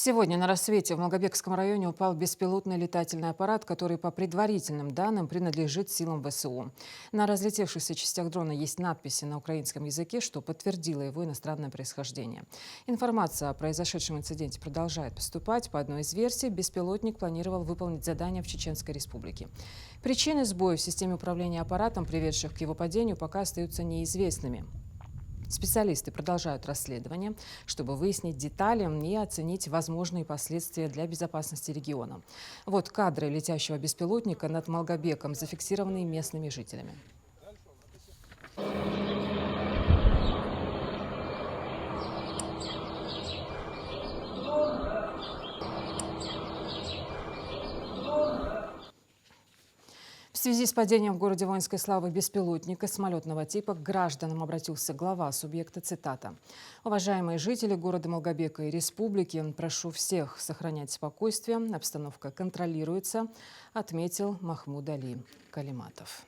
Сегодня на рассвете в Малгобекском районе упал беспилотный летательный аппарат, который, по предварительным данным, принадлежит силам ВСУ. На разлетевшихся частях дрона есть надписи на украинском языке, что подтвердило его иностранное происхождение. Информация о произошедшем инциденте продолжает поступать. По одной из версий, беспилотник планировал выполнить задание в Чеченской Республике. Причины сбоя в системе управления аппаратом, приведших к его падению, пока остаются неизвестными. Специалисты продолжают расследование, чтобы выяснить детали и оценить возможные последствия для безопасности региона. Вот кадры летящего беспилотника над Малгобеком, зафиксированные местными жителями. В связи с падением в городе Воинской Славы беспилотника самолетного типа к гражданам обратился глава субъекта, цитата: «Уважаемые жители города Малгобека и республики, прошу всех сохранять спокойствие, обстановка контролируется», отметил Махмуд Али Калиматов.